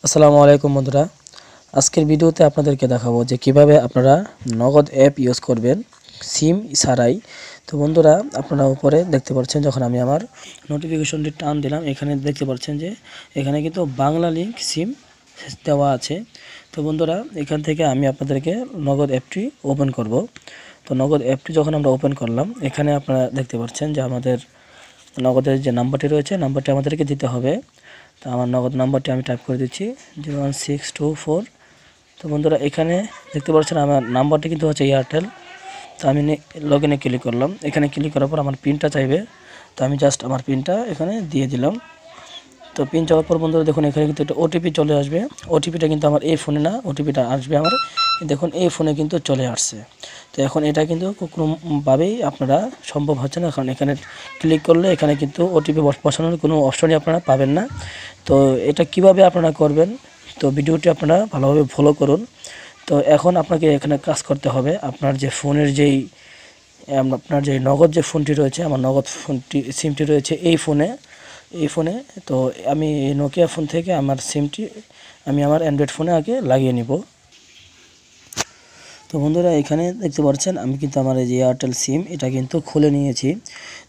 আসসালামু আলাইকুম বন্ধুরা, আজকের ভিডিওতে আপনাদেরকে দেখাবো যে কিভাবে আপনারা নগদ অ্যাপ ইউজ করবেন সিম ছাড়াই। তো বন্ধুরা, আপনারা উপরে দেখতে পাচ্ছেন, যখন আমি আমার নোটিফিকেশনটি টান দিলাম, এখানে দেখতে পাচ্ছেন যে এখানে কিন্তু বাংলা লিংক সিম দেওয়া আছে। তো বন্ধুরা, এখান থেকে আমি আপনাদেরকে নগদ অ্যাপটি ওপেন করব। তো নগদ অ্যাপটি যখন আমরা ওপেন করলাম, এখানে আপনারা দেখতে পাচ্ছেন যে আমাদের নগদের যে নাম্বারটি রয়েছে, নাম্বারটি আমাদেরকে দিতে হবে। তো আমার নগদ নাম্বারটি আমি টাইপ করে দিচ্ছি 01624। তো বন্ধুরা, এখানে দেখতে পাচ্ছেন আমার নাম্বারটি কিন্তু হচ্ছে এয়ারটেল। তো আমি লগ ইনে ক্লিক করলাম। এখানে ক্লিক করার পর আমার পিনটা চাইবে, তো আমি জাস্ট আমার পিনটা এখানে দিয়ে দিলাম। তো পিন চাওয়ার পর বন্ধুরা দেখুন, এখানে কিন্তু একটা ওটিপি চলে আসবে। ওটিপিটা কিন্তু আমার এই ফোনে না, ওটিপিটা আসবে আমার দেখুন এই ফোনে কিন্তু চলে আসছে। তো এখন এটা কিন্তু কোনোভাবেই আপনারা সম্ভব হচ্ছে না, কারণ এখানে ক্লিক করলে এখানে কিন্তু ওটিপি বসানোর কোনো অপশনই আপনারা পাবেন না। তো এটা কিভাবে আপনারা করবেন, তো ভিডিওটি আপনারা ভালোভাবে ফলো করুন। তো এখন আপনাকে এখানে কাজ করতে হবে, আপনার যে ফোনের আপনার যে নগদ যে ফোনটি রয়েছে, আমার নগদ ফোনটি সিমটি রয়েছে এই ফোনে। তো আমি এই নোকিয়া ফোন থেকে আমার সিমটি আমি আমার অ্যান্ড্রয়েড ফোনে আগে লাগিয়ে নিব। তো বন্ধুরা, এখানে দেখতে পাচ্ছেন আমি কিন্তু আমার এই যে এয়ারটেল সিম এটা কিন্তু খুলে নিয়েছি।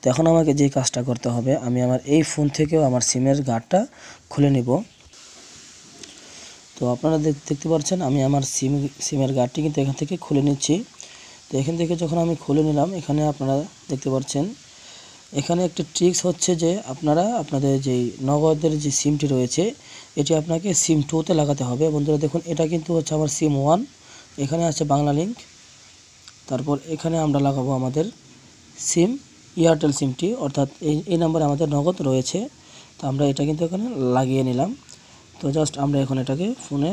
তো এখন আমাকে যে কাজটা করতে হবে, আমি আমার এই ফোন থেকেও আমার সিমের গার্ডটা খুলে নিব। তো আপনারা দেখতে পাচ্ছেন আমি আমার সিমের গার্ডটি কিন্তু এখান থেকে খুলে নিচ্ছি। তো এখান থেকে যখন আমি খুলে নিলাম, এখানে আপনারা দেখতে পাচ্ছেন এখানে একটা ট্রিক্স হচ্ছে যে আপনারা আপনাদের যেই নগদের যে সিমটি রয়েছে এটি আপনাকে সিম 2তে লাগাতে হবে। বন্ধুরা দেখুন, এটা কিন্তু হচ্ছে আমার সিম 1, এখানে আছে বাংলা লিংক। তারপর এখানে আমরা লাগাবো আমাদের সিম এয়ারটেল সিমটি, অর্থাৎ এই নাম্বারে আমাদের নগদ রয়েছে। তো আমরা এটা কিন্তু এখানে লাগিয়ে নিলাম। তো জাস্ট আমরা এখন এটাকে ফোনে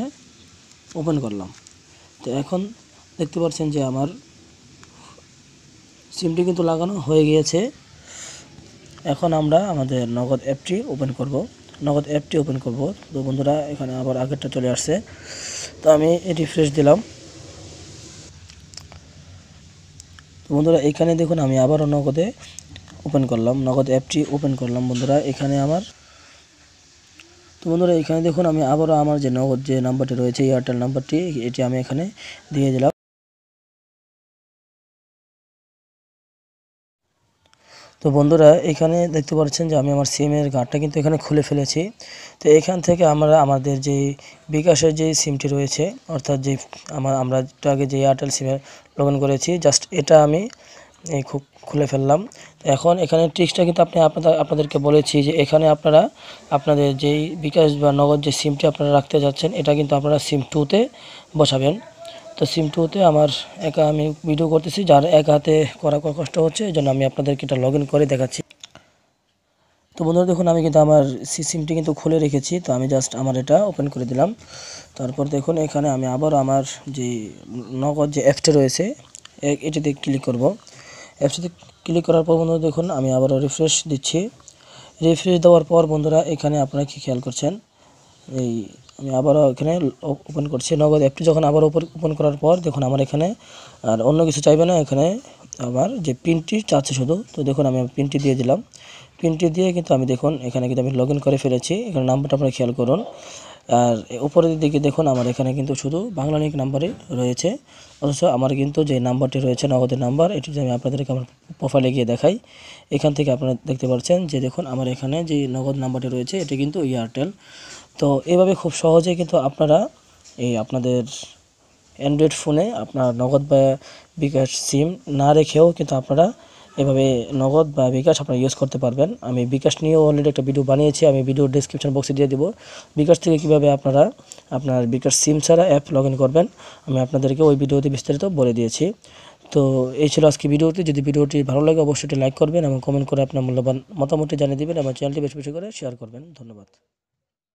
ওপেন করলাম। তো এখন দেখতে পাচ্ছেন যে আমার সিমটি কিন্তু লাগানো হয়ে গিয়েছে। এখন আমরা আমাদের নগদ অ্যাপটি ওপেন করব। তো বন্ধুরা, এখানে আবার আগেরটা চলে আসছে। তো আমি রিফ্রেশ দিলাম। তো বন্ধুরা, এখানে দেখুন আমি আবারও নগদ অ্যাপটি ওপেন করলাম। বন্ধুরা, এখানে এখানে দেখুন আমি আবারও আমার যে নগদ যে নাম্বারটি রয়েছে এয়ারটেল নাম্বারটি, এটি আমি এখানে দিয়ে দিলাম। তো বন্ধুরা, এখানে দেখতে পাচ্ছেন যে আমি আমার সিমের গার্ডটা কিন্তু এখানে খুলে ফেলেছি। তো এখান থেকে আমরা আমাদের যে বিকাশের যে সিমটি রয়েছে, অর্থাৎ যে আমরা একটু আগে যে এয়ারটেল সিমে লগ ইন করেছি, জাস্ট এটা আমি খুলে ফেললাম। এখন এখানে ট্রিক্সটা কিন্তু আপনাদেরকে বলেছি যে এখানে আপনারা আপনাদের যেই বিকাশ বা নগদ যে সিমটি আপনারা রাখতে যাচ্ছেন, এটা কিন্তু আপনারা সিম 2তে বসাবেন। তো সিম 2তে আমার আমি ভিডিও করতেছি, যার এক হাতে করা কষ্ট হচ্ছে, এই জন্য আমি আপনাদেরকে এটা লগ ইন করে দেখাচ্ছি। তো বন্ধুরা দেখুন, আমি কিন্তু আমার সিমটি কিন্তু খুলে রেখেছি। তো আমি জাস্ট আমার এটা ওপেন করে দিলাম। তারপর দেখুন, এখানে আমি আবার আমার যে নগদ যে অ্যাপসটা রয়েছে এটিতে ক্লিক করব। অ্যাপসটিতে ক্লিক করার পর বন্ধুরা দেখুন আমি আবারও রিফ্রেশ দিচ্ছি। রিফ্রেশ দেওয়ার পর বন্ধুরা, এখানে আপনারা কি খেয়াল করছেন, আমি আবারও এখানে ওপেন করছি নগদ অ্যাপটি। যখন আবার ওপেন করার পর দেখুন আমার এখানে আর অন্য কিছু চাইবে না, এখানে আমার যে পিনটি চাচ্ছে শুধু। তো দেখুন আমি পিনটি দিয়ে দিলাম। পিনটি দিয়ে কিন্তু আমি দেখুন এখানে কিন্তু আমি লগ ইন করে ফেলেছি। এখানে নাম্বারটা আপনারা খেয়াল করুন। আর উপরের দিকে দেখুন আমার এখানে কিন্তু শুধু বাংলা লিংক নাম্বারই রয়েছে, অথচ আমার কিন্তু যে নাম্বারটি রয়েছে নগদের নাম্বার, এটি যদি আমি আপনাদেরকে আমার প্রোফাইলে গিয়ে দেখাই, এখান থেকে আপনারা দেখতে পাচ্ছেন যে দেখুন আমার এখানে যে নগদ নাম্বারটি রয়েছে এটি কিন্তু এয়ারটেল। তো এভাবে খুব সহজে কিন্তু আপনারা আপনাদের অ্যান্ড্রয়েড ফোনে আপনার নগদ বা বিকাশ সিম না রেখেও কিন্তু আপনারা এভাবে নগদ বা বিকাশ আপনারা ইউজ করতে পারবেন। আমি বিকাশ নিয়েও অলরেডি একটা ভিডিও বানিয়েছি, আমি ভিডিও ডেসক্রিপশন বক্সে দিয়ে দেবো। বিকাশ থেকে কীভাবে আপনারা আপনার বিকাশ সিম ছাড়া অ্যাপ লগ ইন করবেন, আমি আপনাদেরকে ওই ভিডিওতে বিস্তারিত বলে দিয়েছি। তো এই ছিল আজকে ভিডিওটি। যদি ভিডিওটি ভালো লাগে অবশ্যই লাইক করবেন এবং কমেন্ট করে আপনার মূল্যবান মতামতটি জানিয়ে দেবেন এবং চ্যানেলটি বেশি বেশি করে শেয়ার করবেন। ধন্যবাদ।